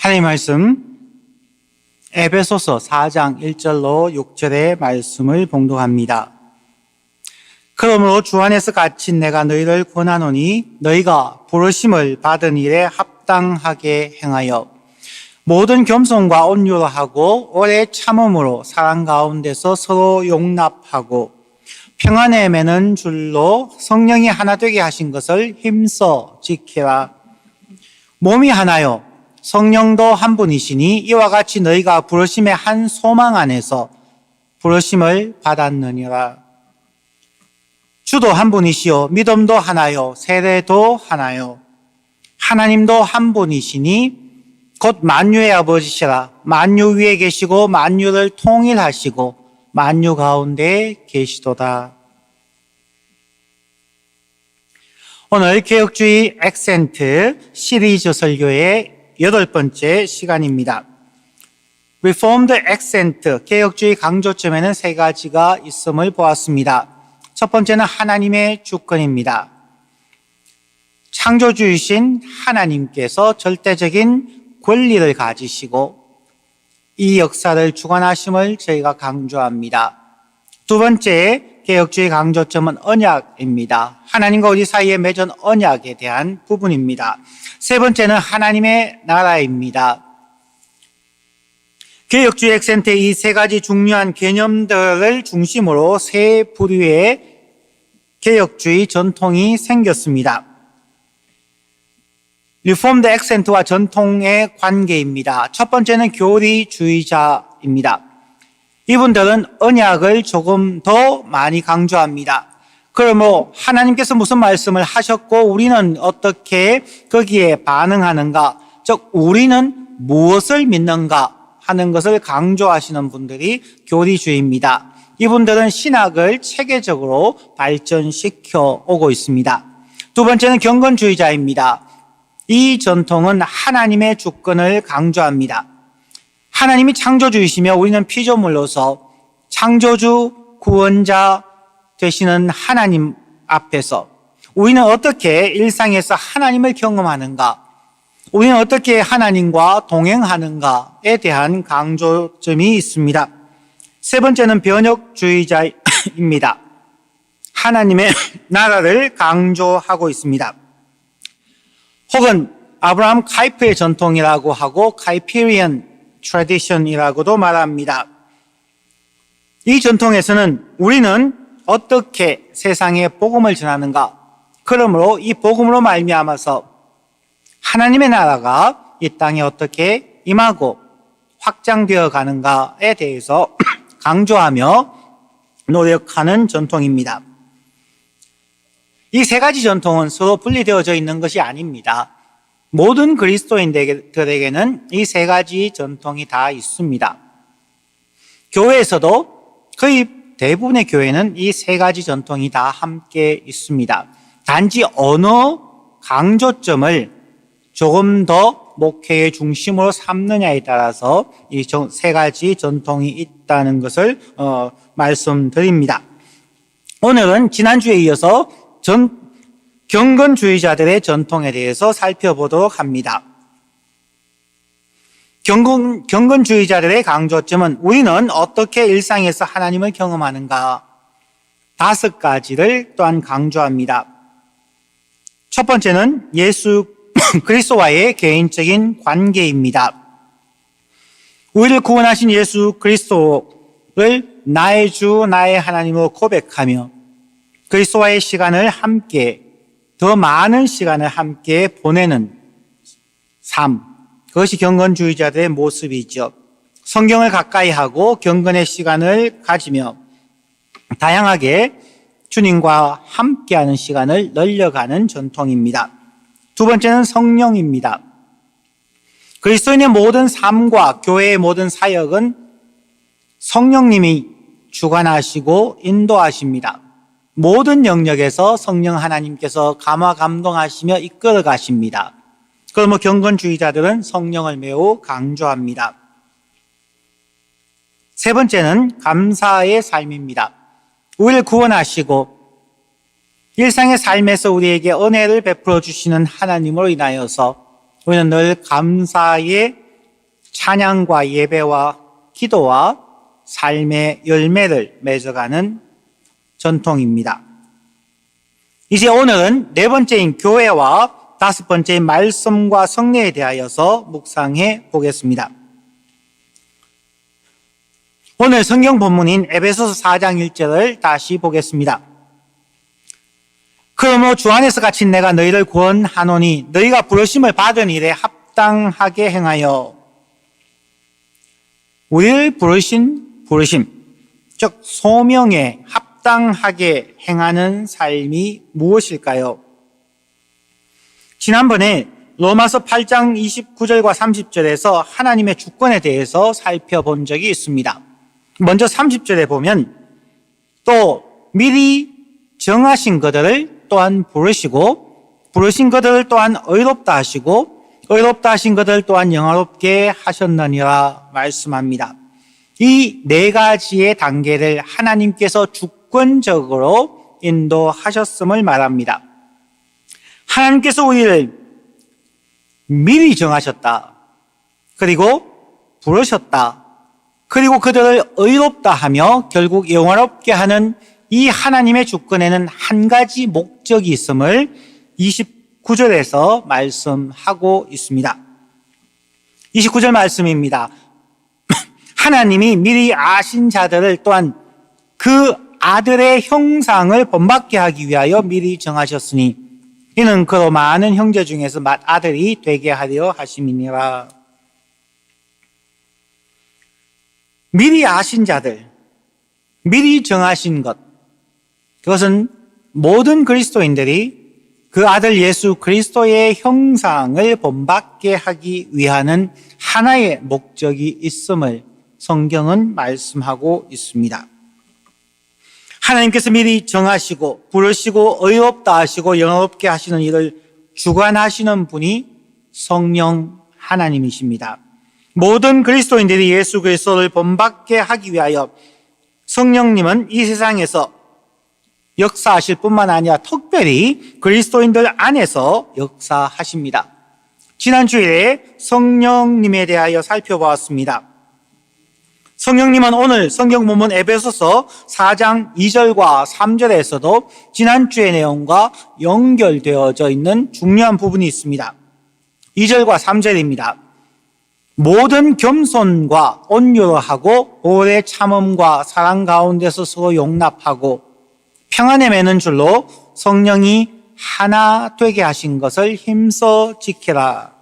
하나님 말씀 에베소서 4장 1절로 6절의 말씀을 봉독합니다. 그러므로 주 안에서 갇힌 내가 너희를 권하노니 너희가 부르심을 받은 일에 합당하게 행하여 모든 겸손과 온유로 하고 오래 참음으로 사랑 가운데서 서로 용납하고 평안에 매는 줄로 성령이 하나 되게 하신 것을 힘써 지키라. 몸이 하나요 성령도 한 분이시니 이와 같이 너희가 부르심의 한 소망 안에서 부르심을 받았느니라. 주도 한 분이시요 믿음도 하나요 세례도 하나요 하나님도 한 분이시니 곧 만유의 아버지시라. 만유 위에 계시고 만유를 통일하시고 만유 가운데 계시도다. 오늘 개혁주의 액센트 시리즈 설교의 8번째 시간입니다. Reformed Accent, 개혁주의 강조점에는 3가지가 있음을 보았습니다. 첫 번째는 하나님의 주권입니다. 창조주이신 하나님께서 절대적인 권리를 가지시고 이 역사를 주관하심을 저희가 강조합니다. 두 번째 개혁주의 강조점은 언약입니다. 하나님과 우리 사이에 맺은 언약에 대한 부분입니다. 세 번째는 하나님의 나라입니다. 개혁주의 액센트의 이 3가지 중요한 개념들을 중심으로 3부류의 개혁주의 전통이 생겼습니다. 리폼드 액센트와 전통의 관계입니다. 첫 번째는 교리주의자입니다. 이분들은 언약을 조금 더 많이 강조합니다. 그러므로 하나님께서 무슨 말씀을 하셨고 우리는 어떻게 거기에 반응하는가, 즉 우리는 무엇을 믿는가 하는 것을 강조하시는 분들이 교리주의입니다. 이분들은 신학을 체계적으로 발전시켜 오고 있습니다. 두 번째는 경건주의자입니다. 이 전통은 하나님의 주권을 강조합니다. 하나님이 창조주이시며 우리는 피조물로서 창조주, 구원자 되시는 하나님 앞에서 우리는 어떻게 일상에서 하나님을 경험하는가, 우리는 어떻게 하나님과 동행하는가에 대한 강조점이 있습니다. 세 번째는 변혁주의자입니다. 하나님의 나라를 강조하고 있습니다. 혹은 아브라함 카이프의 전통이라고 하고 카이피리언 트래디션이라고도 말합니다. 이 전통에서는 우리는 어떻게 세상에 복음을 전하는가, 그러므로 이 복음으로 말미암아서 하나님의 나라가 이 땅에 어떻게 임하고 확장되어 가는가에 대해서 강조하며 노력하는 전통입니다. 이 3가지 전통은 서로 분리되어져 있는 것이 아닙니다. 모든 그리스도인들에게는 이 3가지 전통이 다 있습니다. 교회에서도 거의 대부분의 교회는 이 3가지 전통이 다 함께 있습니다. 단지 어느 강조점을 조금 더 목회의 중심으로 삼느냐에 따라서 이 3가지 전통이 있다는 것을 말씀드립니다. 오늘은 지난주에 이어서 경건주의자들의 전통에 대해서 살펴보도록 합니다. 경건주의자들의 강조점은 우리는 어떻게 일상에서 하나님을 경험하는가 5가지를 또한 강조합니다. 첫 번째는 예수 그리스도와의 개인적인 관계입니다. 우리를 구원하신 예수 그리스도를 나의 주, 나의 하나님으로 고백하며 그리스도와의 시간을 함께, 더 많은 시간을 함께 보내는 삶, 그것이 경건주의자들의 모습이죠. 성경을 가까이 하고 경건의 시간을 가지며 다양하게 주님과 함께하는 시간을 늘려가는 전통입니다. 두 번째는 성령입니다. 그리스도인의 모든 삶과 교회의 모든 사역은 성령님이 주관하시고 인도하십니다. 모든 영역에서 성령 하나님께서 감화 감동하시며 이끌어 가십니다. 그러므로 경건주의자들은 성령을 매우 강조합니다. 세 번째는 감사의 삶입니다. 우리를 구원하시고 일상의 삶에서 우리에게 은혜를 베풀어 주시는 하나님으로 인하여서 우리는 늘 감사의 찬양과 예배와 기도와 삶의 열매를 맺어가는 전통입니다. 이제 오늘은 네 번째인 교회와 다섯 번째인 말씀과 성례에 대하여서 묵상해 보겠습니다. 오늘 성경 본문인 에베소서 4장 1절을 다시 보겠습니다. 그러므로 주 안에서 갇힌 내가 너희를 구원하노니 너희가 부르심을 받은 일에 합당하게 행하여. 우리를 부르심, 즉 소명에 합당하게 행하는 삶이 무엇일까요? 지난번에 로마서 8장 29절과 30절에서 하나님의 주권에 대해서 살펴본 적이 있습니다. 먼저 30절에 보면 또 미리 정하신 것들을 또한 부르시고 부르신 것들을 또한 의롭다 하시고 의롭다 하신 것들 또한 영화롭게 하셨느니라 말씀합니다. 이 네 가지의 단계를 하나님께서 주권적으로 인도하셨음을 말합니다. 하나님께서 우리를 미리 정하셨다. 그리고 부르셨다. 그리고 그들을 의롭다 하며 결국 영화롭게 하는 이 하나님의 주권에는 한 가지 목적이 있음을 29절에서 말씀하고 있습니다. 29절 말씀입니다. 하나님이 미리 아신 자들을 또한 그 아들의 형상을 본받게 하기 위하여 미리 정하셨으니 이는 그로 많은 형제 중에서 맏아들이 되게 하려 하심이니라. 미리 아신 자들, 미리 정하신 것, 그것은 모든 그리스도인들이 그 아들 예수 그리스도의 형상을 본받게 하기 위하는 하나의 목적이 있음을 성경은 말씀하고 있습니다. 하나님께서 미리 정하시고 부르시고 의롭다 하시고 영화롭게 하시는 일을 주관하시는 분이 성령 하나님이십니다. 모든 그리스도인들이 예수 그리스도를 본받게 하기 위하여 성령님은 이 세상에서 역사하실 뿐만 아니라 특별히 그리스도인들 안에서 역사하십니다. 지난 주일에 성령님에 대하여 살펴보았습니다. 성령님은 오늘 성경 본문 에베소서 4장 2절과 3절에서도 지난주의 내용과 연결되어져 있는 중요한 부분이 있습니다. 2절과 3절입니다. 모든 겸손과 온유로 하고 오래 참음과 사랑 가운데서 서로 용납하고 평안에 매는 줄로 성령이 하나 되게 하신 것을 힘써 지키라.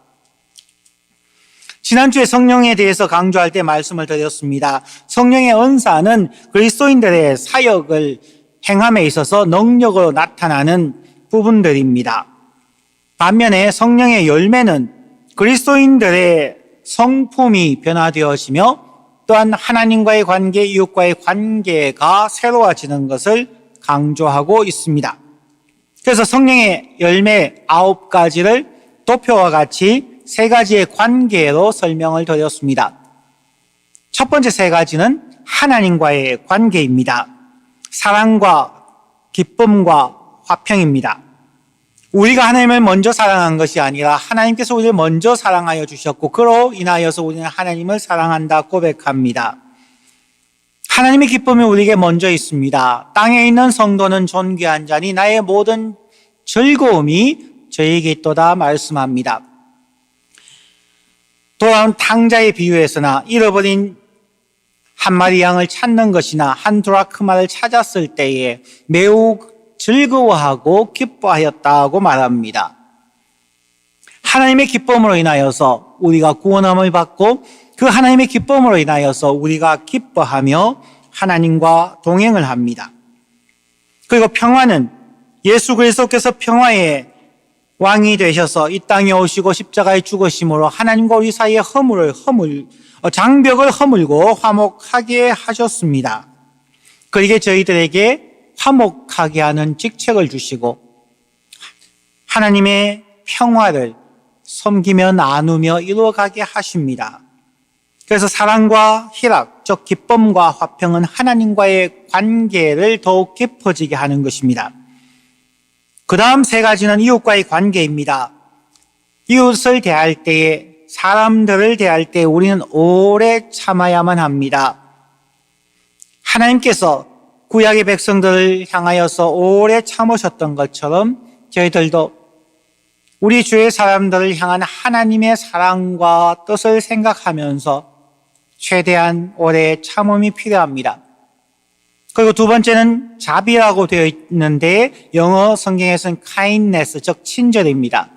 지난주에 성령에 대해서 강조할 때 말씀을 드렸습니다. 성령의 은사는 그리스도인들의 사역을 행함에 있어서 능력으로 나타나는 부분들입니다. 반면에 성령의 열매는 그리스도인들의 성품이 변화되어지며 또한 하나님과의 관계, 이웃과의 관계가 새로워지는 것을 강조하고 있습니다. 그래서 성령의 열매 9가지를 도표와 같이 3가지의 관계로 설명을 드렸습니다. 첫 번째 3가지는 하나님과의 관계입니다. 사랑과 기쁨과 화평입니다. 우리가 하나님을 먼저 사랑한 것이 아니라 하나님께서 우리를 먼저 사랑하여 주셨고 그로 인하여서 우리는 하나님을 사랑한다 고백합니다. 하나님의 기쁨이 우리에게 먼저 있습니다. 땅에 있는 성도는 존귀한 자니 나의 모든 즐거움이 저에게 있도다 말씀합니다. 돌아온 탕자의 비유에서나 잃어버린 한 마리 양을 찾는 것이나 한 드라크마를 찾았을 때에 매우 즐거워하고 기뻐하였다고 말합니다. 하나님의 기쁨으로 인하여서 우리가 구원함을 받고 그 하나님의 기쁨으로 인하여서 우리가 기뻐하며 하나님과 동행을 합니다. 그리고 평화는 예수 그리스도께서 평화의 왕이 되셔서 이 땅에 오시고 십자가에 죽으심으로 하나님과 우리 사이의 장벽을 허물고 화목하게 하셨습니다. 그러기에 저희들에게 화목하게 하는 직책을 주시고 하나님의 평화를 섬기며 나누며 이루어가게 하십니다. 그래서 사랑과 희락, 즉 기쁨과 화평은 하나님과의 관계를 더욱 깊어지게 하는 것입니다. 그 다음 3가지는 이웃과의 관계입니다. 이웃을 대할 때에 사람들을 대할 때 우리는 오래 참아야만 합니다. 하나님께서 구약의 백성들을 향하여서 오래 참으셨던 것처럼 저희들도 우리 주의 사람들을 향한 하나님의 사랑과 뜻을 생각하면서 최대한 오래 참음이 필요합니다. 그리고 두 번째는 자비라고 되어 있는데 영어 성경에서는 kindness, 즉 친절입니다.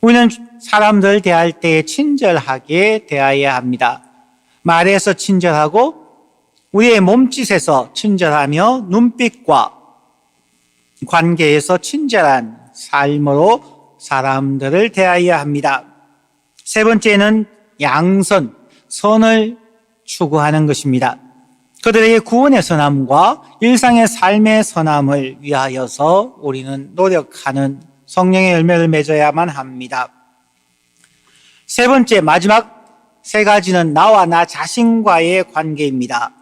우리는 사람들 대할 때 친절하게 대해야 합니다. 말에서 친절하고 우리의 몸짓에서 친절하며 눈빛과 관계에서 친절한 삶으로 사람들을 대해야 합니다. 세 번째는 양선, 선을 추구하는 것입니다. 그들에게 구원의 선함과 일상의 삶의 선함을 위하여서 우리는 노력하는 성령의 열매를 맺어야만 합니다. 세 번째, 마지막 세 가지는 나와 나 자신과의 관계입니다.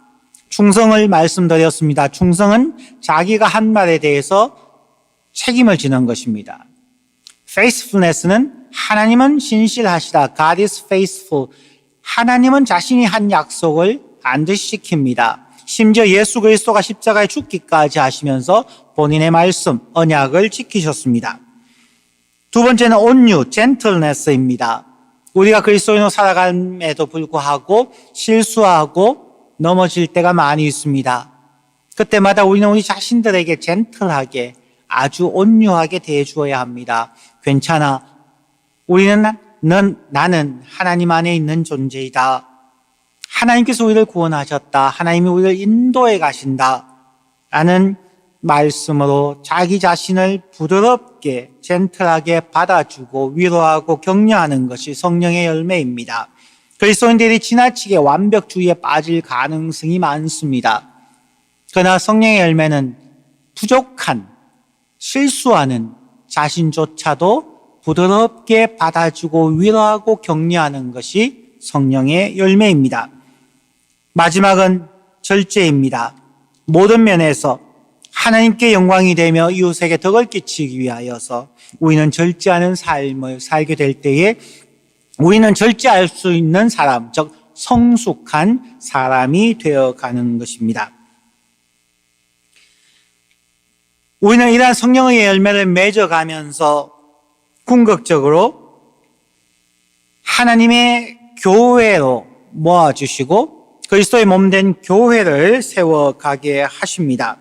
충성을 말씀드렸습니다. 충성은 자기가 한 말에 대해서 책임을 지는 것입니다. faithfulness는 하나님은 신실하시다. God is faithful. 하나님은 자신이 한 약속을 반드시 지킵니다. 심지어 예수 그리스도가 십자가에 죽기까지 하시면서 본인의 말씀, 언약을 지키셨습니다. 두 번째는 온유, gentleness입니다. 우리가 그리스도인으로 살아감에도 불구하고 실수하고 넘어질 때가 많이 있습니다. 그때마다 우리는 우리 자신들에게 젠틀하게 아주 온유하게 대해 주어야 합니다. 괜찮아. 나는 하나님 안에 있는 존재이다. 하나님께서 우리를 구원하셨다. 하나님이 우리를 인도해 가신다. 라는 말씀으로 자기 자신을 부드럽게 젠틀하게 받아주고 위로하고 격려하는 것이 성령의 열매입니다. 그리스도인들이 지나치게 완벽주의에 빠질 가능성이 많습니다. 그러나 성령의 열매는 부족한, 실수하는 자신조차도 부드럽게 받아주고 위로하고 격려하는 것이 성령의 열매입니다. 마지막은 절제입니다. 모든 면에서 하나님께 영광이 되며 이웃에게 덕을 끼치기 위하여서 우리는 절제하는 삶을 살게 될 때에 우리는 절제할 수 있는 사람, 즉 성숙한 사람이 되어가는 것입니다. 우리는 이러한 성령의 열매를 맺어가면서 궁극적으로 하나님의 교회로 모아주시고 그리스도의 몸된 교회를 세워가게 하십니다.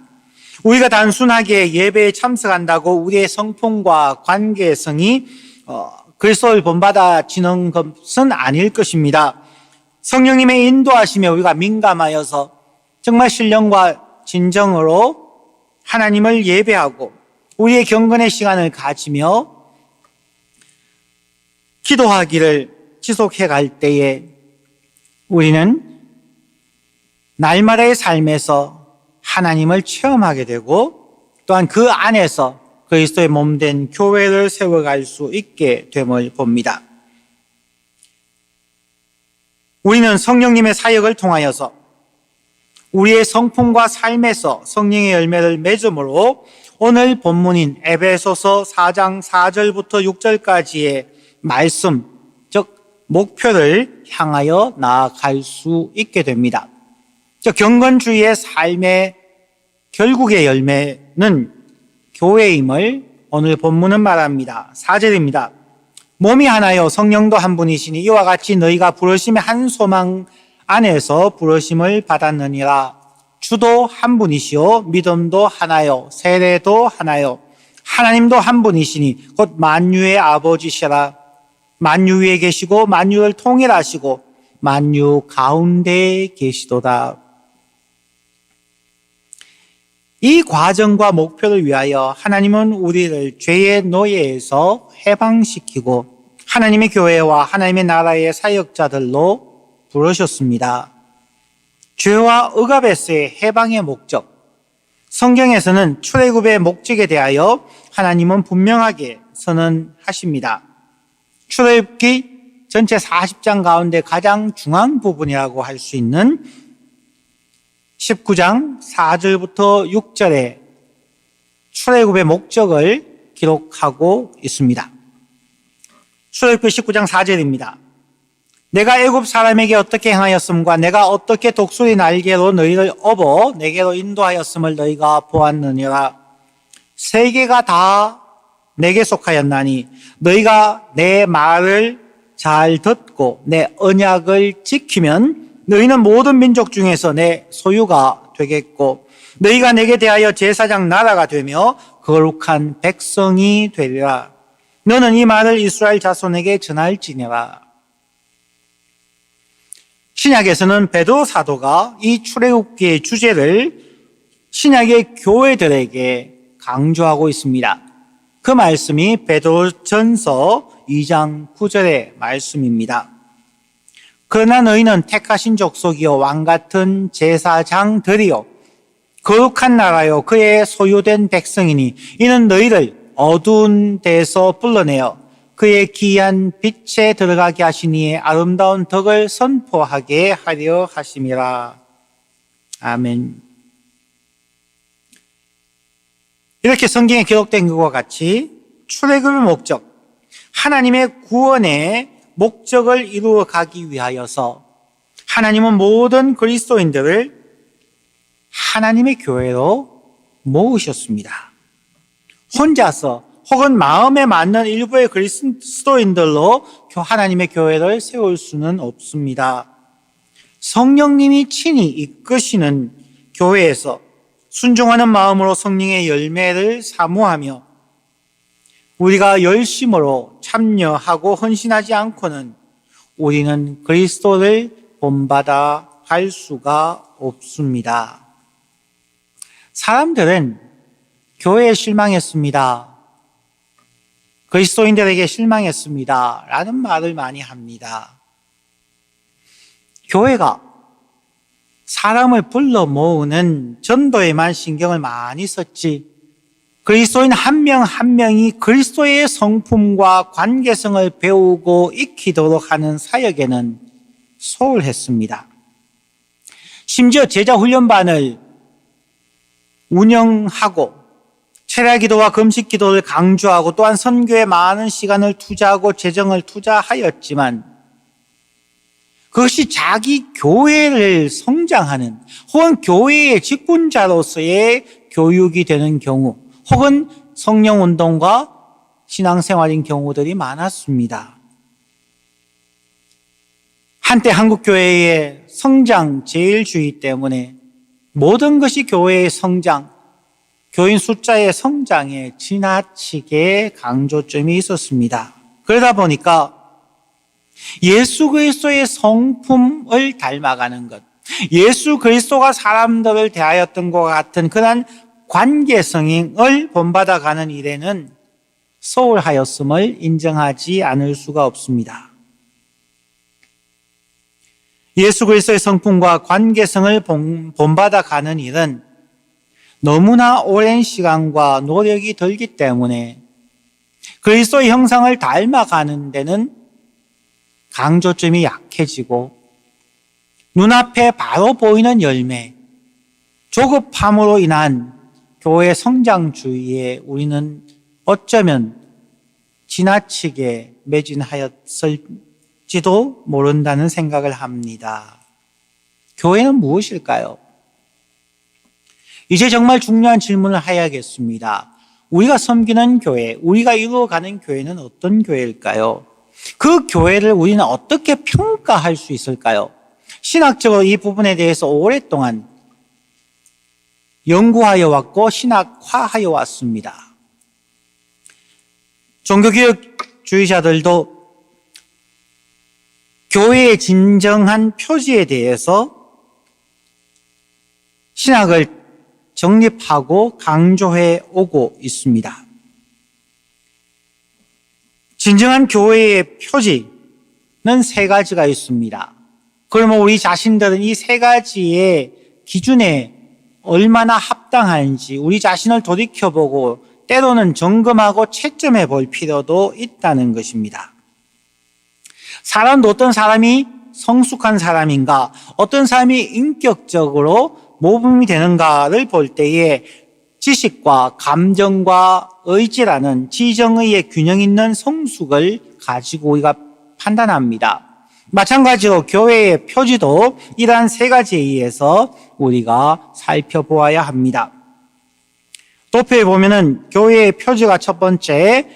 우리가 단순하게 예배에 참석한다고 우리의 성품과 관계성이 그리스도를 본받아지는 것은 아닐 것입니다. 성령님의 인도하심에 우리가 민감하여서 정말 신령과 진정으로 하나님을 예배하고 우리의 경건의 시간을 가지며 기도하기를 지속해 갈 때에 우리는 날마다의 삶에서 하나님을 체험하게 되고 또한 그 안에서 그리스도의 몸된 교회를 세워갈 수 있게 됨을 봅니다. 우리는 성령님의 사역을 통하여서 우리의 성품과 삶에서 성령의 열매를 맺음으로 오늘 본문인 에베소서 4장 4절부터 6절까지의 말씀, 즉 목표를 향하여 나아갈 수 있게 됩니다. 즉 경건주의의 삶의 결국의 열매는 교회임을 오늘 본문은 말합니다. 4절입니다. 몸이 하나요 성령도 한 분이시니 이와 같이 너희가 부르심의 한 소망 안에서 부르심을 받았느니라. 주도 한 분이시요 믿음도 하나요 세례도 하나요 하나님도 한 분이시니 곧 만유의 아버지시라. 만유 위에 계시고 만유를 통일하시고 만유 가운데 계시도다. 이 과정과 목표를 위하여 하나님은 우리를 죄의 노예에서 해방시키고 하나님의 교회와 하나님의 나라의 사역자들로 부르셨습니다. 죄와 억압에서의 해방의 목적, 성경에서는 출애굽의 목적에 대하여 하나님은 분명하게 선언하십니다. 출애굽기 전체 40장 가운데 가장 중앙 부분이라고 할 수 있는 19장 4절부터 6절에 출애굽의 목적을 기록하고 있습니다. 출애굽기 19장 4절입니다. 내가 애굽 사람에게 어떻게 행하였음과 내가 어떻게 독수리 날개로 너희를 업어 내게로 인도하였음을 너희가 보았느니라. 세계가 다 내게 속하였나니 너희가 내 말을 잘 듣고 내 언약을 지키면 너희는 모든 민족 중에서 내 소유가 되겠고 너희가 내게 대하여 제사장 나라가 되며 거룩한 백성이 되리라. 너는 이 말을 이스라엘 자손에게 전할지니라. 신약에서는 베드로 사도가 이 출애굽기의 주제를 신약의 교회들에게 강조하고 있습니다. 그 말씀이 베드로전서 2장 9절의 말씀입니다. 그러나 너희는 택하신 족속이요 왕 같은 제사장들이요 거룩한 나라요 그의 소유된 백성이니 이는 너희를 어두운 데서 불러내어 그의 기이한 빛에 들어가게 하시니 아름다운 덕을 선포하게 하려 하심이라. 아멘. 이렇게 성경에 기록된 것과 같이 출애굽의 목적, 하나님의 구원의 목적을 이루어 가기 위하여서 하나님은 모든 그리스도인들을 하나님의 교회로 모으셨습니다. 혼자서 혹은 마음에 맞는 일부의 그리스도인들로 하나님의 교회를 세울 수는 없습니다. 성령님이 친히 이끄시는 교회에서 순종하는 마음으로 성령의 열매를 사모하며 우리가 열심으로 참여하고 헌신하지 않고는 우리는 그리스도를 본받아 갈 수가 없습니다. 사람들은 교회에 실망했습니다. 그리스도인들에게 실망했습니다. 라는 말을 많이 합니다. 교회가 사람을 불러 모으는 전도에만 신경을 많이 썼지 그리스도인 한 명 한 명이 그리스도의 성품과 관계성을 배우고 익히도록 하는 사역에는 소홀했습니다. 심지어 제자훈련반을 운영하고 철야기도와 금식기도를 강조하고 또한 선교에 많은 시간을 투자하고 재정을 투자하였지만 그것이 자기 교회를 성장하는 혹은 교회의 직분자로서의 교육이 되는 경우 혹은 성령운동과 신앙생활인 경우들이 많았습니다. 한때 한국교회의 성장 제일주의 때문에 모든 것이 교회의 성장, 교인 숫자의 성장에 지나치게 강조점이 있었습니다. 그러다 보니까 예수 그리스도의 성품을 닮아가는 것, 예수 그리스도가 사람들을 대하였던 것 같은 그런 관계성을 본받아가는 일에는 소홀하였음을 인정하지 않을 수가 없습니다. 예수 그리스도의 성품과 관계성을 본받아가는 일은 너무나 오랜 시간과 노력이 들기 때문에 그리스도의 형상을 닮아가는 데는 강조점이 약해지고 눈앞에 바로 보이는 열매, 조급함으로 인한 교회 성장주의에 우리는 어쩌면 지나치게 매진하였을지도 모른다는 생각을 합니다. 교회는 무엇일까요? 이제 정말 중요한 질문을 해야겠습니다. 우리가 섬기는 교회, 우리가 이루어가는 교회는 어떤 교회일까요? 그 교회를 우리는 어떻게 평가할 수 있을까요? 신학적으로 이 부분에 대해서 오랫동안 연구하여 왔고 신학화하여 왔습니다. 종교개혁주의자들도 교회의 진정한 표지에 대해서 신학을 정립하고 강조해 오고 있습니다. 진정한 교회의 표지는 세 가지가 있습니다. 그러면 우리 자신들은 이 세 가지의 기준에 얼마나 합당한지 우리 자신을 돌이켜보고 때로는 점검하고 채점해 볼 필요도 있다는 것입니다. 사람도 어떤 사람이 성숙한 사람인가, 어떤 사람이 인격적으로 모범이 되는가를 볼 때에 지식과 감정과 의지라는 지정의의 균형 있는 성숙을 가지고 우리가 판단합니다. 마찬가지로 교회의 표지도 이러한 세 가지에 의해서 우리가 살펴보아야 합니다. 도표에 보면은 교회의 표지가 첫 번째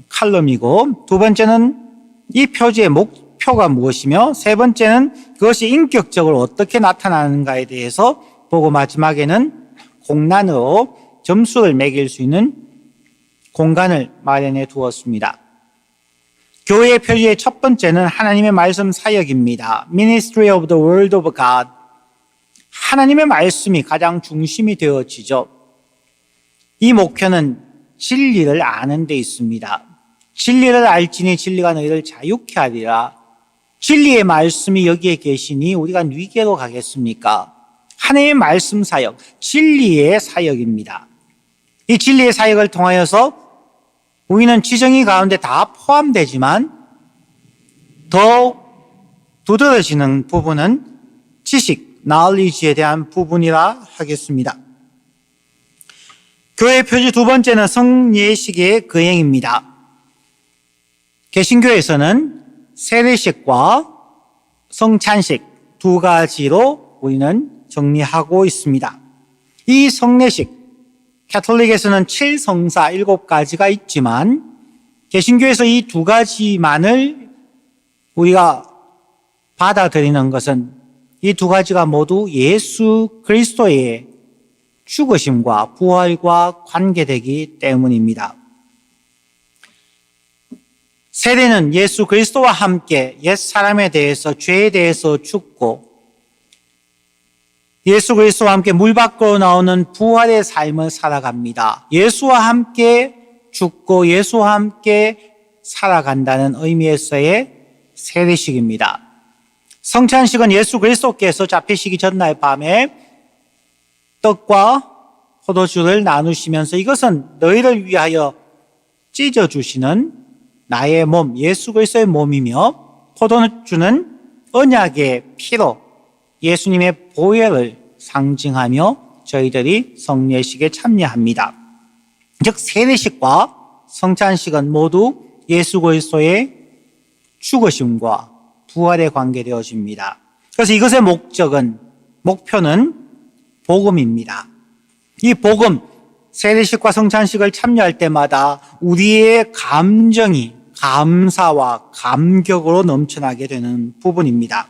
칼럼이고, 두 번째는 이 표지의 목표가 무엇이며, 세 번째는 그것이 인격적으로 어떻게 나타나는가에 대해서 보고, 마지막에는 공란으로 점수를 매길 수 있는 공간을 마련해 두었습니다. 교회의 표지의 첫 번째는 하나님의 말씀 사역입니다. Ministry of the Word of God. 하나님의 말씀이 가장 중심이 되어지죠. 이 목표는 진리를 아는 데 있습니다. 진리를 알지니 진리가 너희를 자유케 하리라. 진리의 말씀이 여기에 계시니 우리가 뉘게로 가겠습니까? 하나님의 말씀 사역, 진리의 사역입니다. 이 진리의 사역을 통하여서 우리는 지정의 가운데 다 포함되지만 더 두드러지는 부분은 지식, knowledge에 대한 부분이라 하겠습니다. 교회 표지 두 번째는 성예식의 거행입니다. 개신교에서는 세례식과 성찬식 두 가지로 우리는 정리하고 있습니다. 이 성례식, 가톨릭에서는 7성사 7가지가 있지만 개신교에서 이 두 가지만을 우리가 받아들이는 것은 이 두 가지가 모두 예수 그리스도의 죽으심과 부활과 관계되기 때문입니다. 세례는 예수 그리스도와 함께 옛사람에 대해서, 죄에 대해서 죽고 예수 그리스도와 함께 물 밖으로 나오는 부활의 삶을 살아갑니다. 예수와 함께 죽고 예수와 함께 살아간다는 의미에서의 세례식입니다. 성찬식은 예수 그리스도께서 잡히시기 전날 밤에 떡과 포도주를 나누시면서 이것은 너희를 위하여 찢어주시는 나의 몸, 예수 그리스도의 몸이며, 포도주는 언약의 피로 예수님의 보혈을 상징하며 저희들이 성례식에 참여합니다. 즉 세례식과 성찬식은 모두 예수 그리스도의 죽으심과 부활에 관계되어집니다. 그래서 이것의 목표는 복음입니다. 이 복음, 세례식과 성찬식을 참여할 때마다 우리의 감정이 감사와 감격으로 넘쳐나게 되는 부분입니다.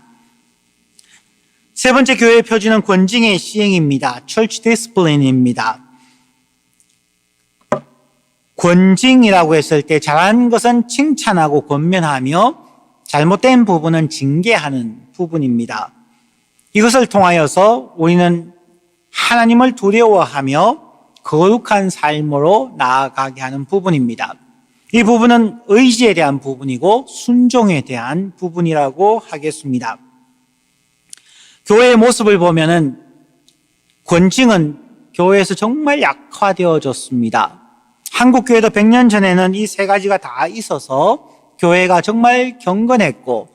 세 번째 교회의 표지는 권징의 시행입니다. Church Discipline입니다. 권징이라고 했을 때 잘한 것은 칭찬하고 권면하며 잘못된 부분은 징계하는 부분입니다. 이것을 통하여서 우리는 하나님을 두려워하며 거룩한 삶으로 나아가게 하는 부분입니다. 이 부분은 의지에 대한 부분이고 순종에 대한 부분이라고 하겠습니다. 교회의 모습을 보면은 권징은 교회에서 정말 약화되어졌습니다. 한국 교회도 100년 전에는 이 세 가지가 다 있어서 교회가 정말 경건했고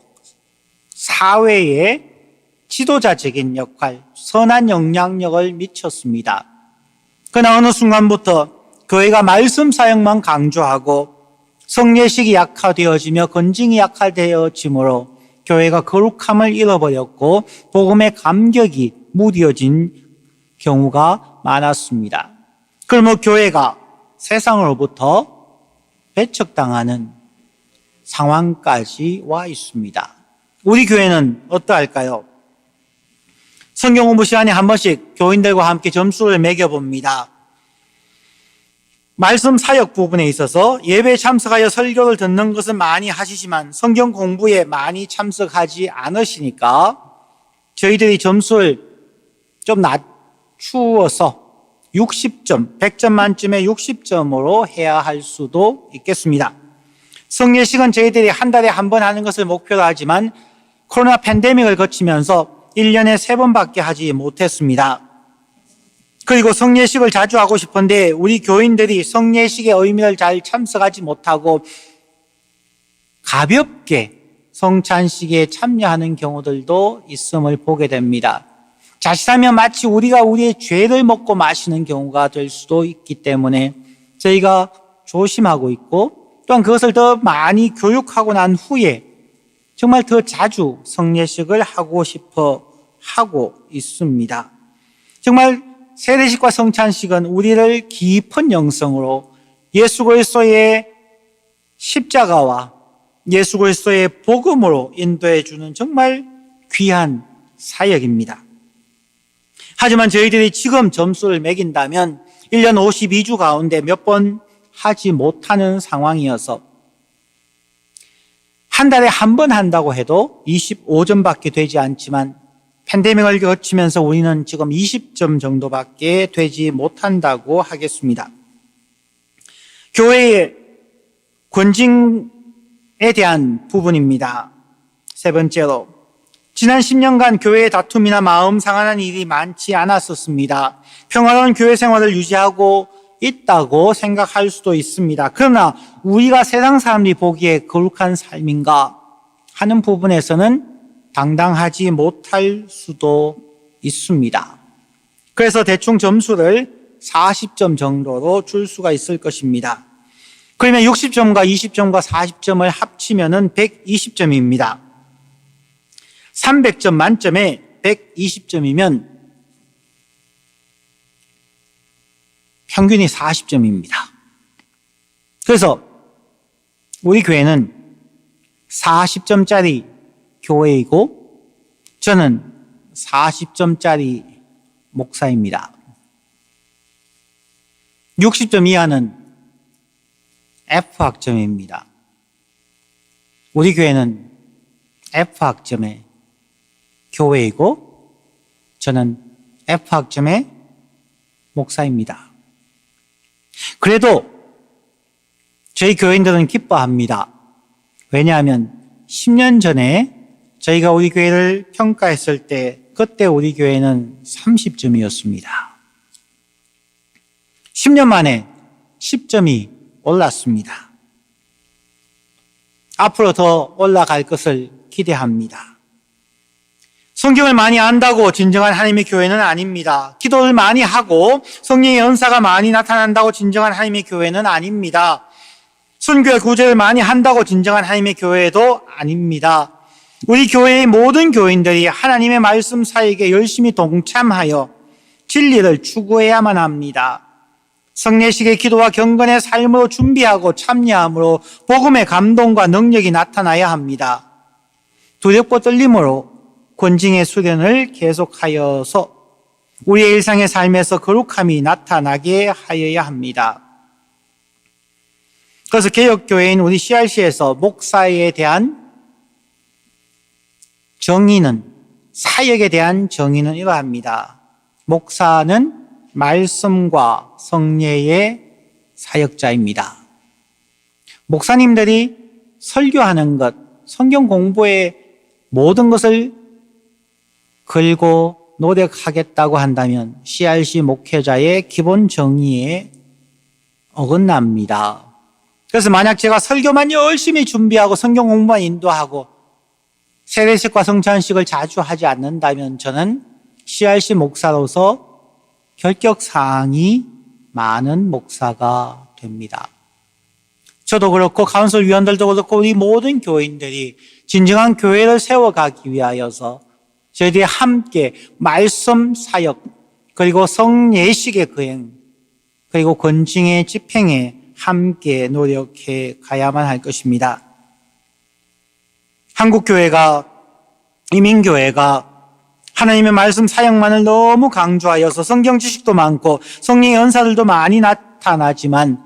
사회에 지도자적인 역할, 선한 영향력을 미쳤습니다. 그러나 어느 순간부터 교회가 말씀 사역만 강조하고 성례식이 약화되어지며 권징이 약화되어짐으로 교회가 거룩함을 잃어버렸고 복음의 감격이 무뎌진 경우가 많았습니다. 그러므로 교회가 세상으로부터 배척당하는 상황까지 와 있습니다. 우리 교회는 어떠할까요? 성경 공부 시간에 한 번씩 교인들과 함께 점수를 매겨봅니다. 말씀 사역 부분에 있어서 예배에 참석하여 설교를 듣는 것은 많이 하시지만 성경 공부에 많이 참석하지 않으시니까 저희들이 점수를 좀 낮추어서 60점, 100점 만점에 60점으로 해야 할 수도 있겠습니다. 성례식은 저희들이 한 달에 한 번 하는 것을 목표로 하지만 코로나 팬데믹을 거치면서 1년에 3번밖에 하지 못했습니다. 그리고 성례식을 자주 하고 싶은데 우리 교인들이 성례식의 의미를 잘 참석하지 못하고 가볍게 성찬식에 참여하는 경우들도 있음을 보게 됩니다. 자칫하면 마치 우리가 우리의 죄를 먹고 마시는 경우가 될 수도 있기 때문에 저희가 조심하고 있고 또한 그것을 더 많이 교육하고 난 후에 정말 더 자주 성례식을 하고 싶어 하고 있습니다. 정말 세례식과 성찬식은 우리를 깊은 영성으로 예수 그리스도의 십자가와 예수 그리스도의 복음으로 인도해 주는 정말 귀한 사역입니다. 하지만 저희들이 지금 점수를 매긴다면 1년 52주 가운데 몇 번 하지 못하는 상황이어서 한 달에 한 번 한다고 해도 25점밖에 되지 않지만 팬데믹을 거치면서 우리는 지금 20점 정도밖에 되지 못한다고 하겠습니다. 교회의 권징에 대한 부분입니다. 세 번째로, 지난 10년간 교회의 다툼이나 마음 상하는 일이 많지 않았었습니다. 평화로운 교회 생활을 유지하고 있다고 생각할 수도 있습니다. 그러나 우리가 세상 사람들이 보기에 거룩한 삶인가 하는 부분에서는 당당하지 못할 수도 있습니다. 그래서 대충 점수를 40점 정도로 줄 수가 있을 것입니다. 그러면 60점과 20점과 40점을 합치면 120점입니다. 300점 만점에 120점이면 평균이 40점입니다. 그래서 우리 교회는 40점짜리 교회이고 저는 40점짜리 목사입니다. 60점 이하는 F학점입니다. 우리 교회는 F학점의 교회이고 저는 F학점의 목사입니다. 그래도 저희 교인들은 기뻐합니다. 왜냐하면 10년 전에 저희가 우리 교회를 평가했을 때 그때 우리 교회는 30점이었습니다. 10년 만에 10점이 올랐습니다. 앞으로 더 올라갈 것을 기대합니다. 성경을 많이 안다고 진정한 하나님의 교회는 아닙니다. 기도를 많이 하고 성령의 은사가 많이 나타난다고 진정한 하나님의 교회는 아닙니다. 순교의 구제를 많이 한다고 진정한 하나님의 교회도 아닙니다. 우리 교회의 모든 교인들이 하나님의 말씀 사역에 열심히 동참하여 진리를 추구해야만 합니다. 성례식의 기도와 경건의 삶으로 준비하고 참여함으로 복음의 감동과 능력이 나타나야 합니다. 두렵고 떨림으로 권징의 수련을 계속하여서 우리의 일상의 삶에서 거룩함이 나타나게 하여야 합니다. 그래서 개혁교회인 우리 CRC에서 목사에 대한 정의는, 사역에 대한 정의는 이러합니다. 목사는 말씀과 성례의 사역자입니다. 목사님들이 설교하는 것, 성경 공부의 모든 것을 걸고 노력하겠다고 한다면 CRC 목회자의 기본 정의에 어긋납니다. 그래서 만약 제가 설교만 열심히 준비하고 성경 공부만 인도하고 세례식과 성찬식을 자주 하지 않는다면 저는 CRC 목사로서 결격사항이 많은 목사가 됩니다. 저도 그렇고 카운슬 위원들도 그렇고 우리 모든 교인들이 진정한 교회를 세워가기 위하여서 저희들이 함께 말씀 사역 그리고 성례식의 거행 그리고 권징의 집행에 함께 노력해 가야만 할 것입니다. 한국교회가 이민교회가 하나님의 말씀 사역만을 너무 강조하여서 성경 지식도 많고 성령의 은사들도 많이 나타나지만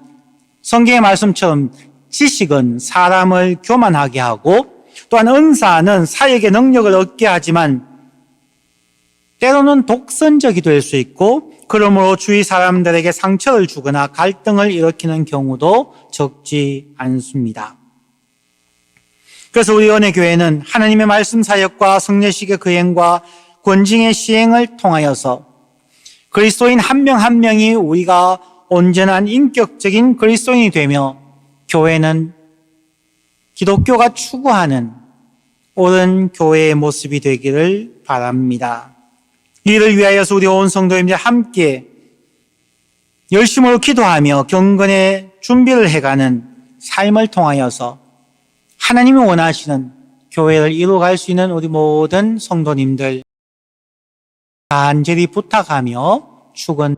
성경의 말씀처럼 지식은 사람을 교만하게 하고 또한 은사는 사역의 능력을 얻게 하지만 때로는 독선적이 될 수 있고 그러므로 주위 사람들에게 상처를 주거나 갈등을 일으키는 경우도 적지 않습니다. 그래서 우리 은혜교회는 하나님의 말씀 사역과 성례식의 거행과 권징의 시행을 통하여서 그리스도인 한 명 한 명이 우리가 온전한 인격적인 그리스도인이 되며 교회는 기독교가 추구하는 옳은 교회의 모습이 되기를 바랍니다. 이를 위하여서 우리 온 성도님들 함께 열심으로 기도하며 경건의 준비를 해가는 삶을 통하여서 하나님이 원하시는 교회를 이루어갈 수 있는 우리 모든 성도님들 간절히 부탁하며 축원